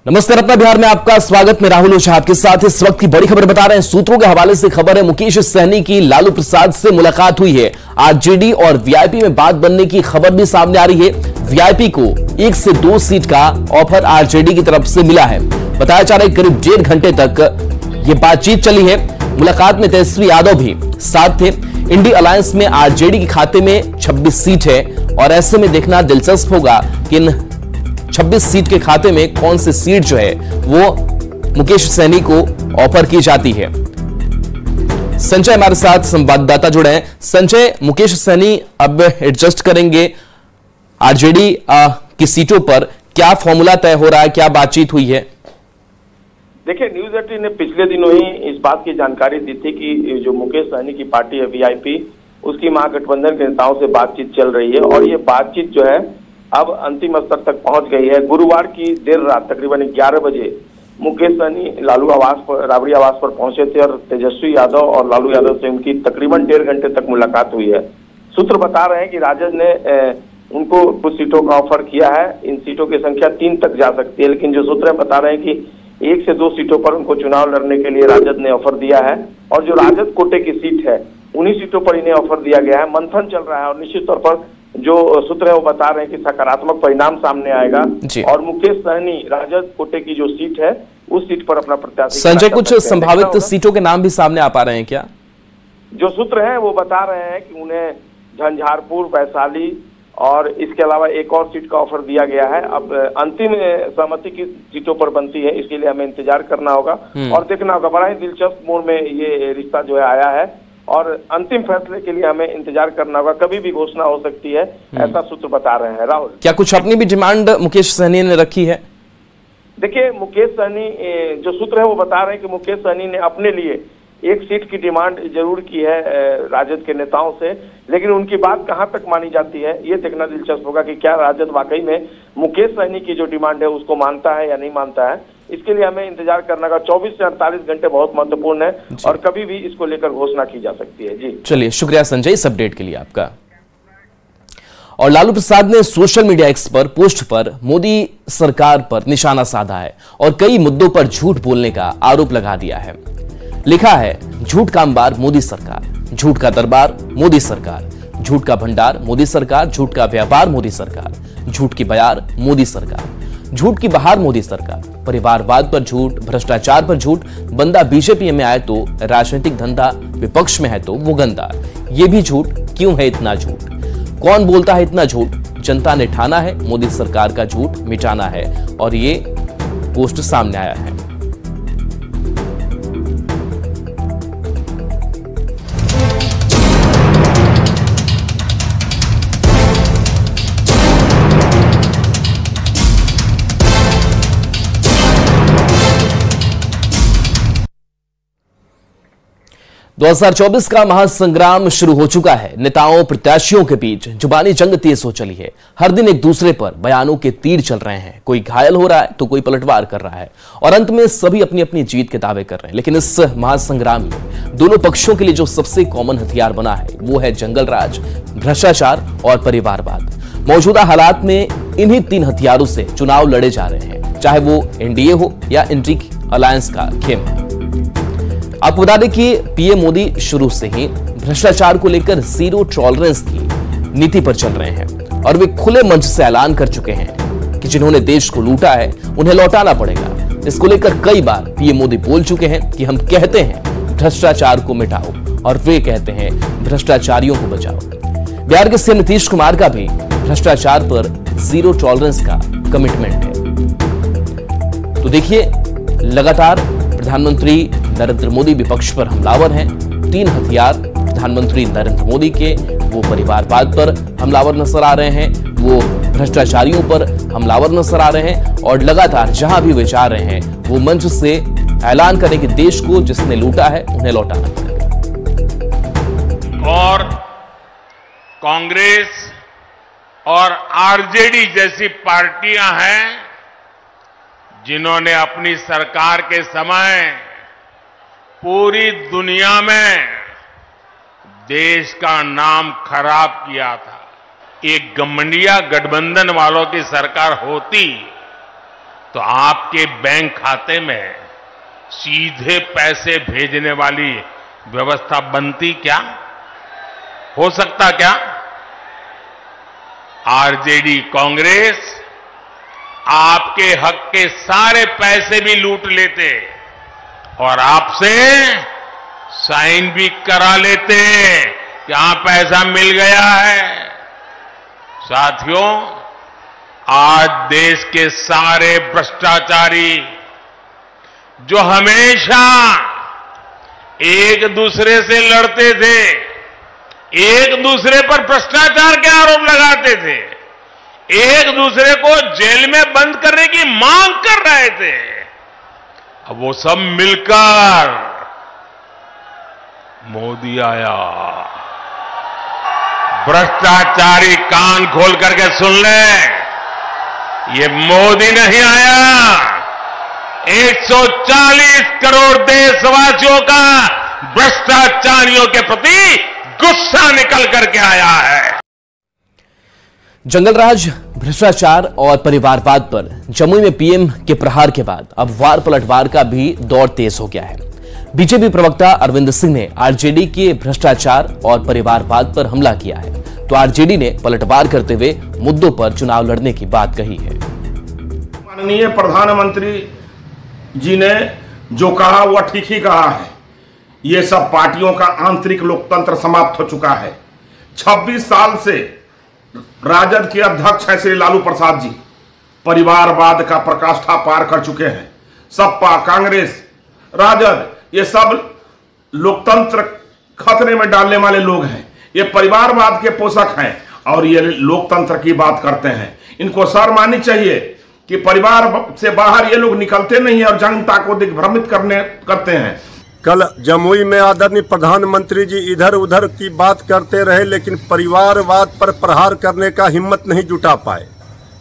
नमस्कार, अपना बिहार में आपका स्वागत। मैं राहुल ओझा आपके साथ इस वक्त की बड़ी खबर बता रहे हैं। सूत्रों के हवाले से खबर है, मुकेश सहनी की लालू प्रसाद से मुलाकात हुई है। आरजेडी और वीआईपी में बात बनने की खबर भी सामने आ रही है। वीआईपी को 1 से 2 सीट का ऑफर आरजेडी की तरफ से मिला है। बताया जा रहा है करीब 1.5 घंटे तक ये बातचीत चली है। मुलाकात में तेजस्वी यादव भी साथ थे। इंडी अलायंस में आरजेडी के खाते में 26 सीट है और ऐसे में देखना दिलचस्प होगा कि इन 26 सीट के खाते में कौन सी सीट जो है वो मुकेश सहनी को ऑफर की जाती है। संजय हमारे साथ संवाददाता जुड़े हैं। संजय, मुकेश सहनी अब एडजस्ट करेंगे आरजेडी की सीटों पर, क्या फॉर्मूला तय हो रहा है, क्या बातचीत हुई है? देखिए, न्यूज 18 ने पिछले दिनों ही इस बात की जानकारी दी थी कि जो मुकेश सहनी की पार्टी है वीआईपी, उसकी महागठबंधन के नेताओं से बातचीत चल रही है और ये बातचीत जो है अब अंतिम स्तर तक पहुंच गई है। गुरुवार की देर रात तकरीबन 11 बजे मुकेश सहनी राबड़ी आवास पर पहुंचे थे और तेजस्वी यादव और लालू यादव से उनकी तकरीबन 1.5 घंटे तक मुलाकात हुई है। सूत्र बता रहे हैं कि राजद ने उनको कुछ सीटों का ऑफर किया है। इन सीटों की संख्या 3 तक जा सकती है, लेकिन जो सूत्र बता रहे हैं कि 1 से 2 सीटों पर उनको चुनाव लड़ने के लिए राजद ने ऑफर दिया है और जो राजद कोटे की सीट है उन्हीं सीटों पर इन्हें ऑफर दिया गया है। मंथन चल रहा है और निश्चित तौर पर जो सूत्र है वो बता रहे हैं कि सकारात्मक परिणाम सामने आएगा और मुकेश सहनी राजद कोटे की जो सीट है उस सीट पर अपना प्रत्याशी। संजय, कुछ संभावित सीटों के नाम भी सामने आ पा रहे हैं क्या? जो सूत्र हैं वो बता रहे हैं कि उन्हें झंझारपुर, वैशाली और इसके अलावा एक और सीट का ऑफर दिया गया है। अब अंतिम सहमति की सीटों पर बनती है, इसके लिए हमें इंतजार करना होगा और देखना होगा। बड़ा ही दिलचस्प मोड़ में ये रिश्ता जो है आया है और अंतिम फैसले के लिए हमें इंतजार करना होगा। कभी भी घोषणा हो सकती है, ऐसा सूत्र बता रहे हैं। राहुल, क्या कुछ अपनी भी डिमांड मुकेश सहनी ने रखी है? देखिए, मुकेश सहनी जो सूत्र है वो बता रहे हैं कि मुकेश सहनी ने अपने लिए 1 सीट की डिमांड जरूर की है राजद के नेताओं से, लेकिन उनकी बात कहां तक मानी जाती है ये देखना दिलचस्प होगा कि क्या राजद वाकई में मुकेश सहनी की जो डिमांड है उसको मानता है या नहीं मानता है। इसके लिए हमें इंतजार करना का 24 से 48 घंटे बहुत महत्वपूर्ण है और कभी भी इसको लेकर घोषणा की जा सकती है। जी चलिए, शुक्रिया संजय इस अपडेट के लिए आपका। और लालू प्रसाद ने सोशल मीडिया एक्स पर पोस्ट पर मोदी सरकार पर निशाना साधा है और कई मुद्दों पर झूठ बोलने का आरोप लगा दिया है। लिखा है, झूठ का अंबार मोदी सरकार, झूठ का दरबार मोदी सरकार, झूठ का भंडार मोदी सरकार, झूठ का व्यापार मोदी सरकार, झूठ की बयार मोदी सरकार, झूठ की बहार मोदी सरकार, परिवारवाद पर झूठ, भ्रष्टाचार पर झूठ, बंदा बीजेपी में आए तो राजनीतिक धंधा, विपक्ष में है तो वो गंदा। ये भी झूठ, क्यों है इतना झूठ, कौन बोलता है इतना झूठ, जनता ने ठाना है मोदी सरकार का झूठ मिटाना है। और ये पोस्ट सामने आया है। दो 2024 का महासंग्राम शुरू हो चुका है। नेताओं प्रत्याशियों के बीच जुबानी जंग तेज हो चली है। हर दिन एक दूसरे पर बयानों के तीर चल रहे हैं। कोई घायल हो रहा है तो कोई पलटवार कर रहा है और अंत में सभी अपनी अपनी जीत के दावे कर रहे हैं। लेकिन इस महासंग्राम में दोनों पक्षों के लिए जो सबसे कॉमन हथियार बना है वो है जंगल राज, भ्रष्टाचार और परिवारवाद। मौजूदा हालात में इन्हीं 3 हथियारों से चुनाव लड़े जा रहे हैं, चाहे वो एनडीए हो या इंडी अलायंस का खेम है। आपको बता दें कि पीएम मोदी शुरू से ही भ्रष्टाचार को लेकर जीरो टॉलरेंस की नीति पर चल रहे हैं और वे खुले मंच से ऐलान कर चुके हैं कि जिन्होंने देश को लूटा है उन्हें लौटाना पड़ेगा। इसको लेकर कई बार पीएम मोदी बोल चुके हैं कि हम कहते हैं भ्रष्टाचार को मिटाओ और वे कहते हैं भ्रष्टाचारियों को बचाओ। बिहार के सीएम नीतीश कुमार का भी भ्रष्टाचार पर जीरो टॉलरेंस का कमिटमेंट है। तो देखिए, लगातार प्रधानमंत्री नरेंद्र मोदी विपक्ष पर हमलावर हैं। 3 हथियार प्रधानमंत्री नरेंद्र मोदी के, वो परिवारवाद पर हमलावर नजर आ रहे हैं, वो भ्रष्टाचारियों पर हमलावर नजर आ रहे हैं और लगातार जहां भी वे जा रहे हैं वो मंच से ऐलान करें कि देश को जिसने लूटा है उन्हें लौटाना पड़ेगा। और कांग्रेस और आरजेडी जैसी पार्टियां हैं जिन्होंने अपनी सरकार के समय पूरी दुनिया में देश का नाम खराब किया था। एक गठबंधन वालों की सरकार होती तो आपके बैंक खाते में सीधे पैसे भेजने वाली व्यवस्था बनती क्या? हो सकता क्या? आरजेडी कांग्रेस आपके हक के सारे पैसे भी लूट लेते और आपसे साइन भी करा लेते कि हाँ पैसा मिल गया है। साथियों, आज देश के सारे भ्रष्टाचारी जो हमेशा एक दूसरे से लड़ते थे, एक दूसरे पर भ्रष्टाचार के आरोप लगाते थे, एक दूसरे को जेल में बंद करने की मांग कर रहे थे, अब वो सब मिलकर मोदी आया। भ्रष्टाचारी कान खोल करके सुन ले, ये मोदी नहीं आया, 140 करोड़ देशवासियों का भ्रष्टाचारियों के प्रति गुस्सा निकल करके आया है। जंगल राज, भ्रष्टाचार और परिवारवाद पर जमुई में पीएम के प्रहार के बाद अब वार पलटवार का भी दौर तेज हो गया है। बीजेपी प्रवक्ता अरविंद सिंह ने आरजेडी के भ्रष्टाचार और परिवारवाद पर हमला किया है, तो आरजेडी ने पलटवार करते हुए मुद्दों पर चुनाव लड़ने की बात कही है। माननीय प्रधानमंत्री जी ने जो कहा वह ठीक ही कहा है। ये सब पार्टियों का आंतरिक लोकतंत्र समाप्त हो चुका है। 26 साल से राजद के अध्यक्ष हैं श्री लालू प्रसाद जी परिवारवाद का प्रकाष्ठा पार कर चुके हैं। सपा, कांग्रेस, राजद, ये सब लोकतंत्र खतरे में डालने वाले लोग हैं। ये परिवारवाद के पोषक हैं और ये लोकतंत्र की बात करते हैं। इनको शर्म आनी चाहिए कि परिवार से बाहर ये लोग निकलते नहीं और जनता को दिग्भ्रमित करते हैं। कल जमुई में आदरणीय प्रधानमंत्री जी इधर उधर की बात करते रहे, लेकिन परिवारवाद पर प्रहार करने का हिम्मत नहीं जुटा पाए।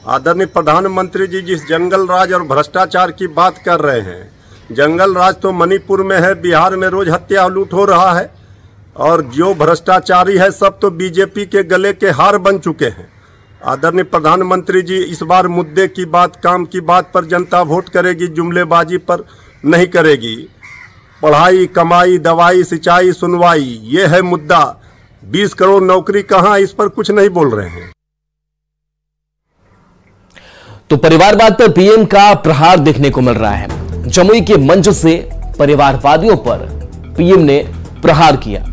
आदरणीय प्रधानमंत्री जी जिस जंगल राज और भ्रष्टाचार की बात कर रहे हैं, जंगल राज तो मणिपुर में है, बिहार में रोज हत्या लूट हो रहा है, और जो भ्रष्टाचारी है सब तो बीजेपी के गले के हार बन चुके हैं। आदरणीय प्रधानमंत्री जी इस बार मुद्दे की बात, काम की बात पर जनता वोट करेगी, जुमलेबाजी पर नहीं करेगी। पढ़ाई, कमाई, दवाई, सिंचाई, सुनवाई, ये है मुद्दा। 20 करोड़ नौकरी कहां, इस पर कुछ नहीं बोल रहे हैं। तो परिवारवाद पर पीएम का प्रहार देखने को मिल रहा है। जमुई के मंच से परिवारवादियों पर पीएम ने प्रहार किया।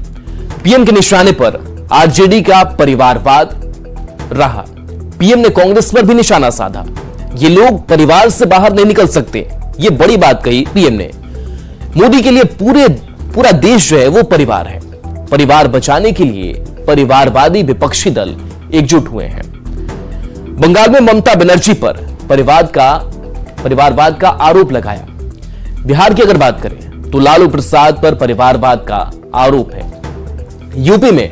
पीएम के निशाने पर आरजेडी का परिवारवाद रहा। पीएम ने कांग्रेस पर भी निशाना साधा। ये लोग परिवार से बाहर नहीं निकल सकते, ये बड़ी बात कही पीएम ने। मोदी के लिए पूरा देश जो है वो परिवार है। परिवार बचाने के लिए परिवारवादी विपक्षी दल एकजुट हुए हैं। बंगाल में ममता बनर्जी पर परिवारवाद का आरोप लगाया। बिहार की अगर बात करें तो लालू प्रसाद पर परिवारवाद का आरोप है। यूपी में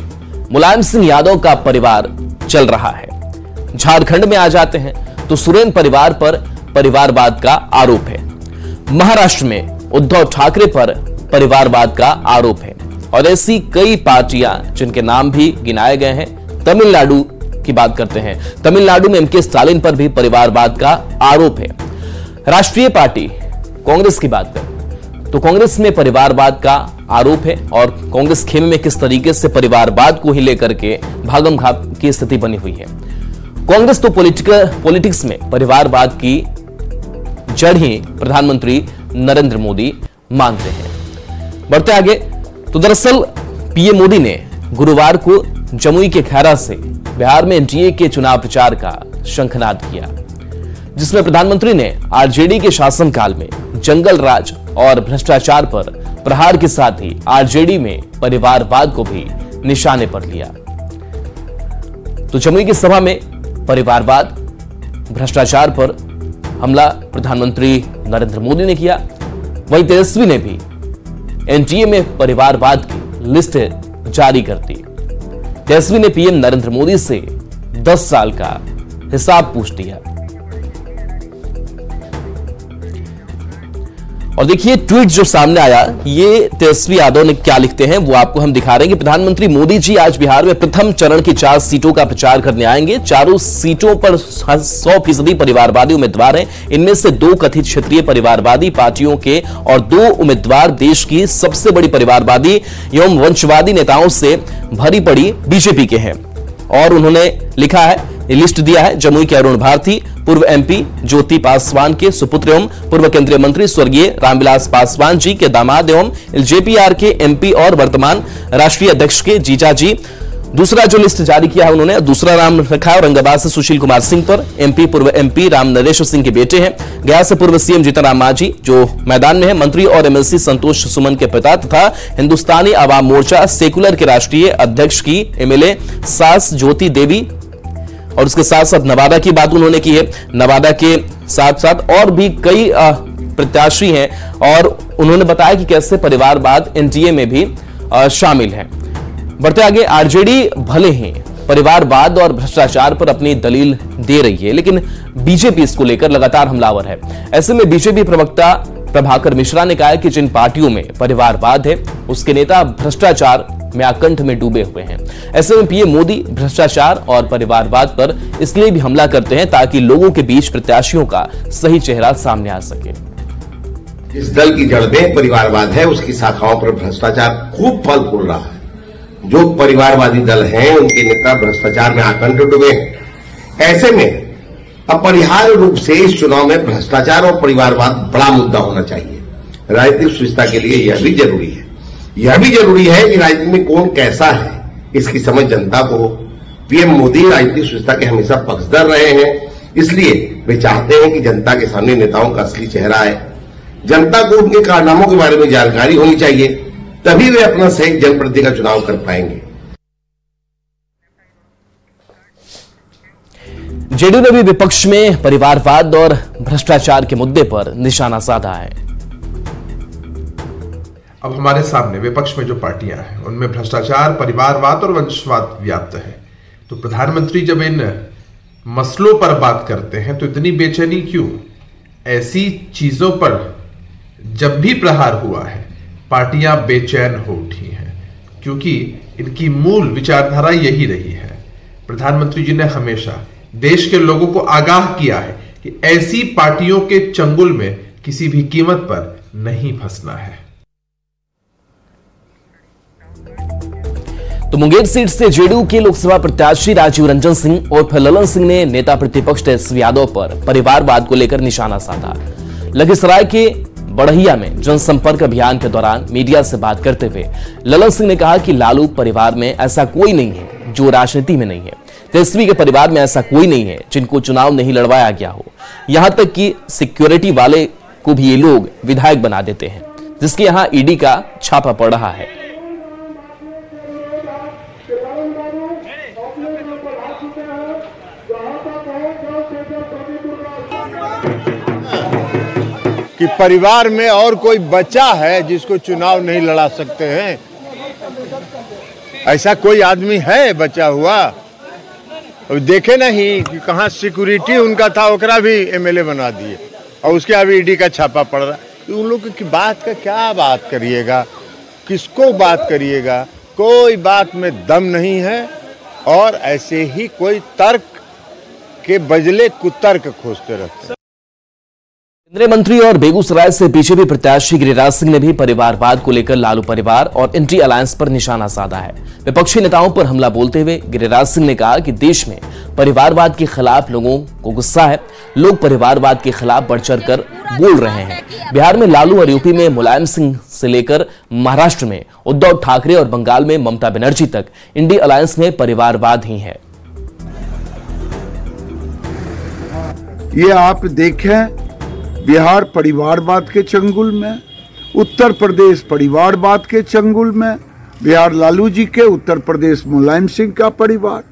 मुलायम सिंह यादव का परिवार चल रहा है। झारखंड में आ जाते हैं तो सुरेन परिवार पर परिवारवाद का आरोप है। महाराष्ट्र में उद्धव ठाकरे पर परिवारवाद का आरोप है और ऐसी कई पार्टियां जिनके नाम भी गिनाए गए हैं। तमिलनाडु की बात करते हैं, तमिलनाडु में एमके स्टालिन पर भी परिवारवाद का आरोप है। राष्ट्रीय पार्टी कांग्रेस की बात करें तो कांग्रेस में परिवारवाद का आरोप है और कांग्रेस खेमे में किस तरीके से परिवारवाद को ही लेकर के भागम भाग की स्थिति बनी हुई है। कांग्रेस तो पॉलिटिक्स में परिवारवाद की जड़ ही प्रधानमंत्री नरेंद्र मोदी मानते हैं। बढ़ते आगे तो दरअसल पीएम मोदी ने गुरुवार को जमुई के खैरा से बिहार में एनडीए के चुनाव प्रचार का शंखनाद किया, जिसमें प्रधानमंत्री ने आरजेडी के शासनकाल में जंगल राज और भ्रष्टाचार पर प्रहार के साथ ही आरजेडी में परिवारवाद को भी निशाने पर लिया। तो जमुई की सभा में परिवारवाद, भ्रष्टाचार पर हमला प्रधानमंत्री नरेंद्र मोदी ने किया। वहीं तेजस्वी ने भी एनडीए में परिवारवाद की लिस्ट जारी कर दी। तेजस्वी ने पीएम नरेंद्र मोदी से 10 साल का हिसाब पूछ दिया। और देखिए ट्वीट जो सामने आया, ये तेजस्वी यादव ने क्या लिखते हैं वो आपको हम दिखा रहे हैं कि प्रधानमंत्री मोदी जी आज बिहार में प्रथम चरण की 4 सीटों का प्रचार करने आएंगे। चारों सीटों पर 100% परिवारवादी उम्मीदवार हैं। इनमें से 2 कथित क्षेत्रीय परिवारवादी पार्टियों के और 2 उम्मीदवार देश की सबसे बड़ी परिवारवादी एवं वंशवादी नेताओं से भरी पड़ी बीजेपी के हैं। और उन्होंने लिखा है, लिस्ट दिया है, जमुई के अरुण भारती, पूर्व एमपी ज्योति पासवान के सुपुत्र एवं पूर्व केंद्रीय मंत्री स्वर्गीय रामविलास पासवान जी के दामाद एवं एलजेपीआर के एमपी और वर्तमान राष्ट्रीय अध्यक्ष के जीजा जी। दूसरा जो लिस्ट जारी किया है उन्होंने, दूसरा नाम रखा है औरंगाबाद से सुशील कुमार सिंह पर, एमपी पूर्व एमपी राम नरेश सिंह के बेटे हैं। गया से पूर्व सीएम जीतनराम मांझी जो मैदान में है, मंत्री और एमएलसी संतोष सुमन के पिता तथा हिंदुस्तानी आवाम मोर्चा सेकुलर के राष्ट्रीय अध्यक्ष की एमएलए सास ज्योति देवी। और उसके साथ साथ नवादा की बात उन्होंने की है। नवादा के साथ साथ और भी कई प्रत्याशी हैं और उन्होंने बताया कि कैसे परिवारवाद एनडीए में भी शामिल है। बढ़ते आगे, आरजेडी भले ही परिवारवाद और भ्रष्टाचार पर अपनी दलील दे रही है, लेकिन बीजेपी इसको लेकर लगातार हमलावर है। ऐसे में बीजेपी प्रवक्ता प्रभाकर मिश्रा ने कहा है कि जिन पार्टियों में परिवारवाद है उसके नेता भ्रष्टाचार में आकंठ में डूबे हुए हैं। ऐसे में पीएम मोदी भ्रष्टाचार और परिवारवाद पर इसलिए भी हमला करते हैं ताकि लोगों के बीच प्रत्याशियों का सही चेहरा सामने आ सके। इस दल की जड़ में परिवारवाद है, उसकी शाखाओं पर भ्रष्टाचार खूब फल फूल रहा है। जो परिवारवादी दल हैं उनके नेता भ्रष्टाचार में आकंठ डूबे हैं। ऐसे में अपरिहार्य रूप से इस चुनाव में भ्रष्टाचार और परिवारवाद बड़ा मुद्दा होना चाहिए। राजनीतिक सुस्थिरता के लिए यह भी जरूरी है। यह भी जरूरी है कि राजनीति में कौन कैसा है इसकी समझ जनता को हो। पीएम मोदी राजनीतिक सुस्थिरता के हमेशा पक्षधर रहे हैं, इसलिए वे चाहते हैं कि जनता के सामने नेताओं का असली चेहरा आए। जनता को उनके कारनामों के बारे में जानकारी होनी चाहिए, तभी वे अपना सही जनप्रतिनिधि का चुनाव कर पाएंगे। जेडीयू ने भी विपक्ष में परिवारवाद और भ्रष्टाचार के मुद्दे पर निशाना साधा है। अब हमारे सामने विपक्ष में जो पार्टियां हैं उनमें भ्रष्टाचार, परिवारवाद और वंशवाद व्याप्त है। तो प्रधानमंत्री जब इन मसलों पर बात करते हैं तो इतनी बेचैनी क्यों? ऐसी चीजों पर जब भी प्रहार हुआ है पार्टियां बेचैन हो उठी हैं, क्योंकि इनकी मूल विचारधारा यही रही है। प्रधानमंत्री जी ने हमेशा देश के लोगों को आगाह किया है कि ऐसी पार्टियों के चंगुल में किसी भी कीमत पर नहीं फंसना है। तो मुंगेर सीट से जेडीयू के लोकसभा प्रत्याशी राजीव रंजन सिंह और फिर ललन सिंह ने नेता प्रतिपक्ष तेजस्वी यादव पर परिवारवाद को लेकर निशाना साधा। लखीसराय के बढ़िया में जनसंपर्क अभियान के दौरान मीडिया से बात करते हुए ललन सिंह ने कहा कि लालू परिवार में ऐसा कोई नहीं है जो राजनीति में नहीं है। तेजस्वी के परिवार में ऐसा कोई नहीं है जिनको चुनाव नहीं लड़वाया गया हो। यहां तक कि सिक्योरिटी वाले को भी ये लोग विधायक बना देते हैं, जिसके यहां ईडी का छापा पड़ रहा है। कि परिवार में और कोई बच्चा है जिसको चुनाव नहीं लड़ा सकते हैं? ऐसा कोई आदमी है बचा हुआ? अब देखे नहीं कि कहाँ सिक्योरिटी उनका था, ओकरा भी एमएलए बना दिए और उसके अभी ईडी का छापा पड़ रहा है। तो उन लोगों की बात का क्या बात करिएगा, किसको बात करिएगा? कोई बात में दम नहीं है और ऐसे ही कोई तर्क के बजले कुतर्क खोजते रहते हैं। केंद्रीय मंत्री और बेगूसराय से बीजेपी प्रत्याशी गिरिराज सिंह ने भी परिवारवाद को लेकर लालू परिवार और इंडी अलायंस पर निशाना साधा है। विपक्षी नेताओं पर हमला बोलते हुए गिरिराज सिंह ने कहा कि देश में परिवारवाद के खिलाफ लोगों को गुस्सा है, लोग परिवारवाद के खिलाफ बढ़ चढ़ कर बोल रहे हैं। बिहार में लालू और यूपी में मुलायम सिंह से लेकर महाराष्ट्र में उद्धव ठाकरे और बंगाल में ममता बनर्जी तक इंडी अलायंस में परिवारवाद ही है। ये आप देखें, बिहार परिवारवाद के चंगुल में, उत्तर प्रदेश परिवारवाद के चंगुल में, बिहार लालू जी के, उत्तर प्रदेश मुलायम सिंह का परिवार।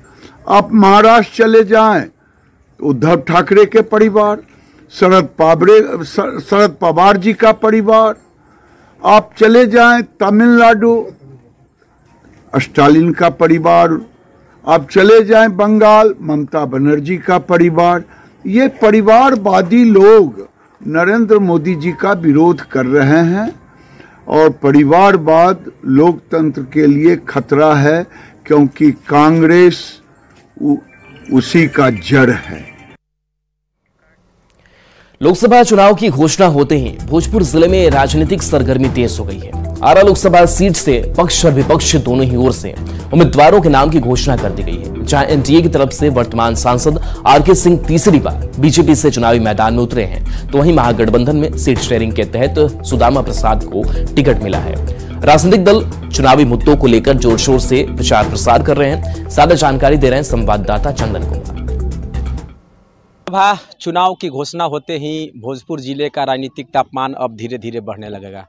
आप महाराष्ट्र चले जाएं, उद्धव ठाकरे के परिवार, शरद पवार जी का परिवार। आप चले जाएं तमिलनाडु, स्टालिन का परिवार। आप चले जाएं बंगाल, ममता बनर्जी का परिवार। ये परिवारवादी लोग नरेंद्र मोदी जी का विरोध कर रहे हैं और परिवारवाद लोकतंत्र के लिए खतरा है, क्योंकि कांग्रेस उसी का जड़ है। लोकसभा चुनाव की घोषणा होते ही भोजपुर जिले में राजनीतिक सरगर्मी तेज हो गई है। आरा लोकसभा सीट से पक्ष और विपक्ष दोनों ही ओर से उम्मीदवारों के नाम की घोषणा कर दी गई है, जहां एनडीए की तरफ से वर्तमान सांसद आरके सिंह तीसरी बार बीजेपी से चुनावी मैदान में उतरे हैं, तो वहीं महागठबंधन में सीट शेयरिंग के तहत सुदामा प्रसाद को टिकट मिला है। राजनीतिक दल चुनावी मुद्दों को लेकर जोर शोर से प्रचार प्रसार कर रहे हैं। ज्यादा जानकारी दे रहे हैं संवाददाता चंदन कुमार। लोकसभा चुनाव की घोषणा होते ही भोजपुर जिले का राजनीतिक तापमान अब धीरे धीरे बढ़ने लगेगा।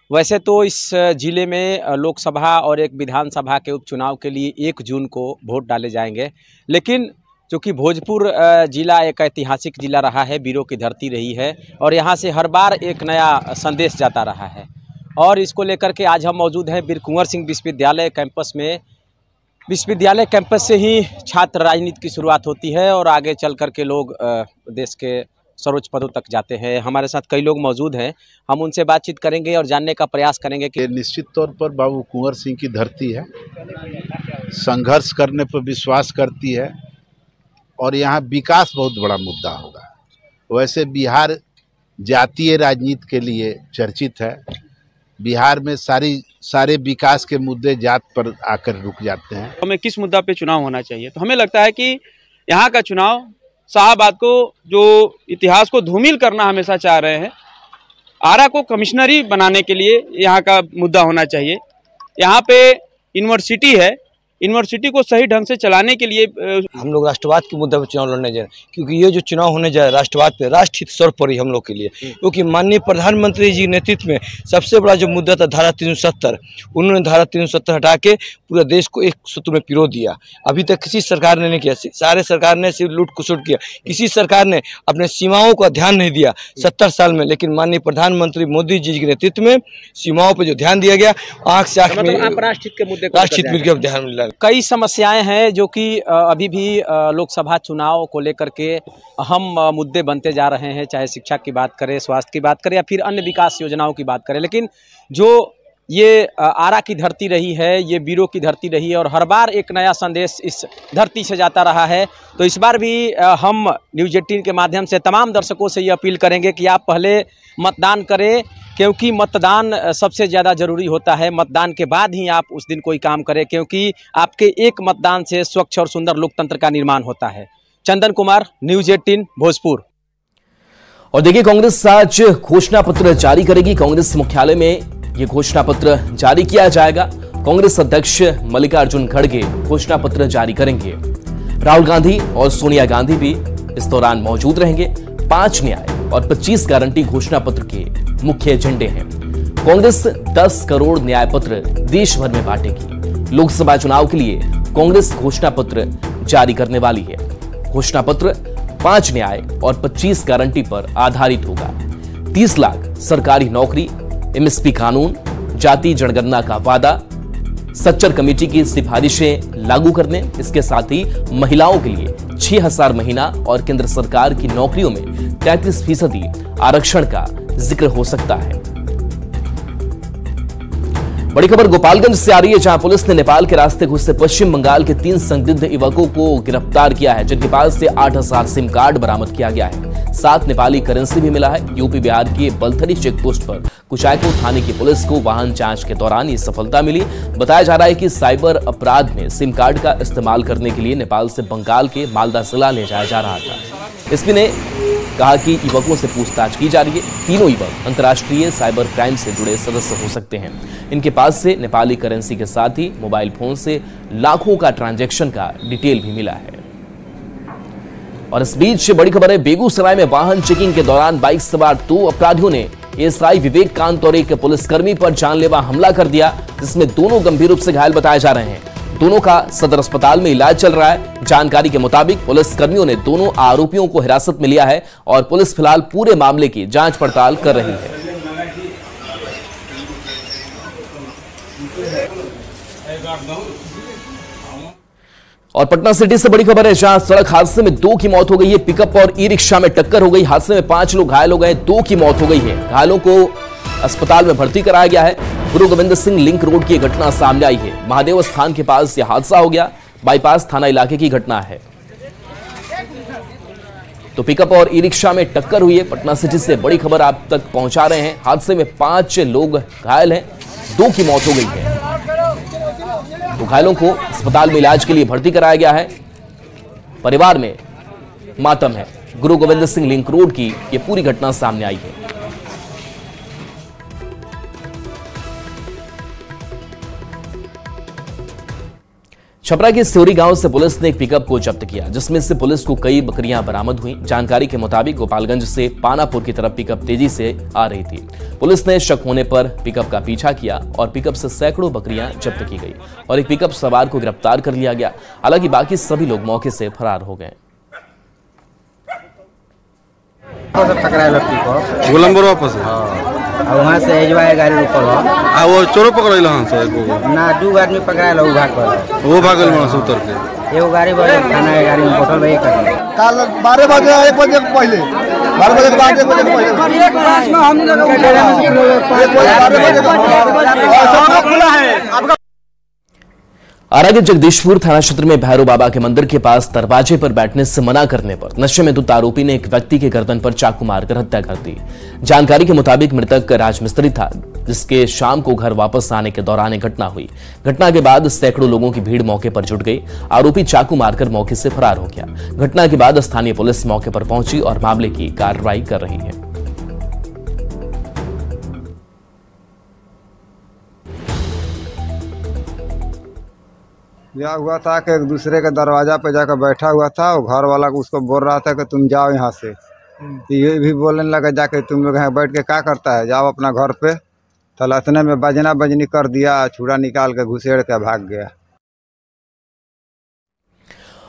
वैसे तो इस जिले में लोकसभा और एक विधानसभा के उपचुनाव के लिए 1 जून को वोट डाले जाएंगे, लेकिन चूँकि भोजपुर जिला एक ऐतिहासिक जिला रहा है, वीरों की धरती रही है और यहाँ से हर बार एक नया संदेश जाता रहा है। और इसको लेकर के आज हम मौजूद हैं वीर कुंवर सिंह विश्वविद्यालय कैंपस में। विश्वविद्यालय कैंपस से ही छात्र राजनीति की शुरुआत होती है और आगे चल कर के लोग देश के सर्वोच्च पदों तक जाते हैं। हमारे साथ कई लोग मौजूद हैं, हम उनसे बातचीत करेंगे और जानने का प्रयास करेंगे कि निश्चित तौर पर बाबू कुंवर सिंह की धरती है, संघर्ष करने पर विश्वास करती है और यहाँ विकास बहुत बड़ा मुद्दा होगा। वैसे बिहार जातीय राजनीति के लिए चर्चित है। बिहार में सारे विकास के मुद्दे जात पर आकर रुक जाते हैं। हमें किस मुद्दा पे चुनाव होना चाहिए, तो हमें लगता है कि यहाँ का चुनाव शाहबाद को जो इतिहास को धूमिल करना हमेशा चाह रहे हैं, आरा को कमिश्नरी बनाने के लिए यहाँ का मुद्दा होना चाहिए। यहाँ पे यूनिवर्सिटी है, यूनिवर्सिटी को सही ढंग से चलाने के लिए हम लोग राष्ट्रवाद के मुद्दे पर चुनाव लड़ने जा रहे हैं, क्योंकि ये जो चुनाव होने जा रहा है राष्ट्रवाद पे, राष्ट्रहित सर्वोपरि पर ही हम लोग के लिए, क्योंकि माननीय प्रधानमंत्री जी के नेतृत्व में सबसे बड़ा जो मुद्दा था धारा 370, उन्होंने धारा 370 हटा के पूरे देश को एक सूत्र में पिरो दिया। अभी तक किसी सरकार ने नहीं किया, सारे सरकार ने सिर्फ लूट कुसूट किया, किसी सरकार ने अपने सीमाओं का ध्यान नहीं दिया 70 साल में। लेकिन माननीय प्रधानमंत्री मोदी जी के नेतृत्व में सीमाओं पर जो ध्यान दिया गया, आँख से आँख में राष्ट्रहित के मुद्दे ध्यान मिला। कई समस्याएं हैं जो कि अभी भी लोकसभा चुनाव को लेकर के अहम मुद्दे बनते जा रहे हैं, चाहे शिक्षा की बात करें, स्वास्थ्य की बात करें या फिर अन्य विकास योजनाओं की बात करें। लेकिन जो ये आरा की धरती रही है, ये वीरों की धरती रही है और हर बार एक नया संदेश इस धरती से जाता रहा है। तो इस बार भी हम न्यूज़ 18 के माध्यम से तमाम दर्शकों से ये अपील करेंगे कि आप पहले मतदान करें, क्योंकि मतदान सबसे ज़्यादा ज़रूरी होता है। मतदान के बाद ही आप उस दिन कोई काम करें, क्योंकि आपके एक मतदान से स्वच्छ और सुंदर लोकतंत्र का निर्माण होता है। चंदन कुमार, न्यूज़ 18 भोजपुर। और देखिए, कांग्रेस आज घोषणा पत्र जारी करेगी। कांग्रेस मुख्यालय में यह घोषणा पत्र जारी किया जाएगा। कांग्रेस अध्यक्ष मल्लिकार्जुन खड़गे घोषणा पत्र जारी करेंगे। राहुल गांधी और सोनिया गांधी भी इस दौरान मौजूद रहेंगे। 5 न्याय और 25 गारंटी घोषणा पत्र के मुख्य एजेंडे हैं। कांग्रेस 10 करोड़ न्याय पत्र देश भर में बांटेगी। लोकसभा चुनाव के लिए कांग्रेस घोषणा पत्र जारी करने वाली है। घोषणा पत्र 5 न्याय और 25 गारंटी पर आधारित होगा। 30 लाख सरकारी नौकरी, एमएसपी कानून, जाति जनगणना का वादा, सच्चर कमेटी की सिफारिशें लागू करने, इसके साथ ही महिलाओं के लिए 6,000 महीना और केंद्र सरकार की नौकरियों में 33% आरक्षण का जिक्र हो सकता है। बड़ी खबर गोपालगंज से आ रही है, जहां पुलिस ने नेपाल के रास्ते घुसे पश्चिम बंगाल के 3 संदिग्ध युवकों को गिरफ्तार किया है, जिनके पास से 8,000 सिम कार्ड बरामद किया गया है। 7 नेपाली करेंसी भी मिला है। यूपी बिहार के बलथरी चेक पोस्ट पर कुचायकोट थाने की पुलिस को वाहन जांच के दौरान ये सफलता मिली। बताया जा रहा है कि साइबर अपराध में सिम कार्ड का इस्तेमाल करने के लिए नेपाल से बंगाल के मालदा जिला ले जाया जा रहा था। एसपी ने कहा कि युवकों से पूछताछ की जा रही है। तीनों युवक अंतर्राष्ट्रीय साइबर क्राइम से जुड़े सदस्य हो सकते हैं। इनके पास से नेपाली करेंसी के साथ ही मोबाइल फोन से लाखों का ट्रांजैक्शन का डिटेल भी मिला है। और इस बीच बड़ी खबर है, बेगूसराय में वाहन चेकिंग के दौरान बाइक सवार 2 अपराधियों ने एएसआई विवेक कांत और एक पुलिसकर्मी पर जानलेवा हमला कर दिया, जिसमें दोनों गंभीर रूप से घायल बताए जा रहे हैं। दोनों का सदर अस्पताल में इलाज चल रहा है। जानकारी के मुताबिक पुलिसकर्मियों ने दोनों आरोपियों को हिरासत में लिया है और पुलिस फिलहाल पूरे मामले की जांच पड़ताल कर रही है। और पटना सिटी से बड़ी खबर है, जहां सड़क हादसे में 2 की मौत हो गई है। पिकअप और ई रिक्शा में टक्कर हो गई। हादसे में 5 लोग घायल हो गए, 2 की मौत हो गई है। घायलों को अस्पताल में भर्ती कराया गया है। गुरु गोविंद सिंह लिंक रोड की घटना सामने आई है। महादेव स्थान के पास यह हादसा हो गया। बाईपास थाना इलाके की घटना है। तो पिकअप और ई रिक्शा में टक्कर हुई है। पटना सिटी से बड़ी खबर आप तक पहुंचा रहे हैं। हादसे में 5 लोग घायल हैं, 2 की मौत हो गई है। तो घायलों को अस्पताल में इलाज के लिए भर्ती कराया गया है। परिवार में मातम है। गुरु गोविंद सिंह लिंक रोड की यह पूरी घटना सामने आई है। छपरा के सियोरी गांव से पुलिस ने एक पिकअप को जब्त किया, जिसमें से पुलिस को कई बकरियां बरामद हुई। जानकारी के मुताबिक गोपालगंज से पानापुर की तरफ पिकअप तेजी से आ रही थी। पुलिस ने शक होने पर पिकअप का पीछा किया और पिकअप से सैकड़ों बकरियां जब्त की गई और एक पिकअप सवार को गिरफ्तार कर लिया गया। हालांकि बाकी सभी लोग मौके से फरार हो गए। वहाँ से एजवा गाड़ी रुकल है। वो चोरो पकड़ल हन सर ना 2 आदमी पकड़ायल उ भाग गए। वो भागल मन से उतर के एगो गाड़ी बजे थाना के गाड़ी में बैठल भाई कर कल 12 बजे 1 बजे पहले 12 बजे के बाद 1 बजे पहले एक पास में हमने लोग 12 बजे खुला है। आपका आरा के जगदीशपुर थाना क्षेत्र में भैरव बाबा के मंदिर के पास दरवाजे पर बैठने से मना करने पर नशे में धुत आरोपी ने एक व्यक्ति के गर्दन पर चाकू मारकर हत्या कर दी। जानकारी के मुताबिक मृतक राजमिस्त्री था, जिसके शाम को घर वापस आने के दौरान घटना हुई। घटना के बाद सैकड़ों लोगों की भीड़ मौके पर जुट गई। आरोपी चाकू मारकर मौके से फरार हो गया। घटना के बाद स्थानीय पुलिस मौके पर पहुंची और मामले की कार्रवाई कर रही है। यह हुआ था कि एक दूसरे के दरवाजा पे जाकर बैठा हुआ था। वो घर वाला उसको बोल रहा था कि तुम जाओ यहाँ से। ये भी बोलने लगा जाके तुम लोग यहाँ बैठ के क्या करता है, जाओ अपना घर पे। तो इतने में बजना बजनी कर दिया, छुरा निकाल के घुसेड़ के भाग गया।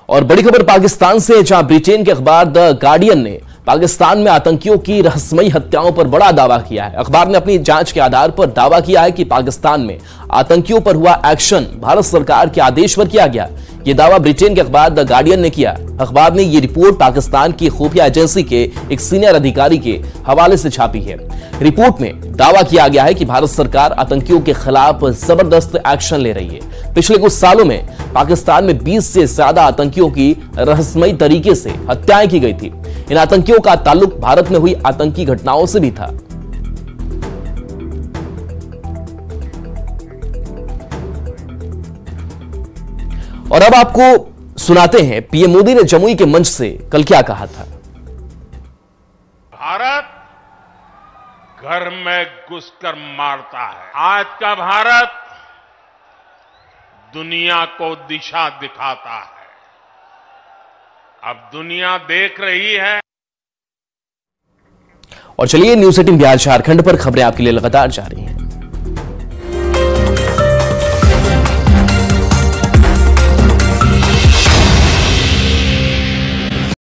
और बड़ी खबर पाकिस्तान से, जहां ब्रिटेन के अखबार द गार्डियन ने पाकिस्तान में आतंकियों की रहस्यमयी हत्याओं पर बड़ा दावा किया है। अखबार ने अपनी जांच के आधार पर दावा किया है कि पाकिस्तान में आतंकियों पर हुआ एक्शन भारत सरकार के आदेश पर किया गया। यह दावा ब्रिटेन के अखबार द गार्डियन ने किया। अखबार ने यह रिपोर्ट पाकिस्तान की खुफिया एजेंसी के एक सीनियर अधिकारी के हवाले से छापी है। रिपोर्ट में दावा किया गया है कि भारत सरकार आतंकियों के खिलाफ जबरदस्त एक्शन ले रही है। पिछले कुछ सालों में पाकिस्तान में 20 से ज्यादा आतंकियों की रहस्यमयी तरीके से हत्याएं की गई थी। इन आतंकियों का ताल्लुक भारत में हुई आतंकी घटनाओं से भी था। और अब आपको सुनाते हैं पीएम मोदी ने जमुई के मंच से कल क्या कहा था। भारत घर में घुसकर मारता है। आज का भारत दुनिया को दिशा दिखाता है। अब दुनिया देख रही है। और चलिए न्यूज़ 18 बिहार झारखंड पर खबरें आपके लिए लगातार जारी हैं।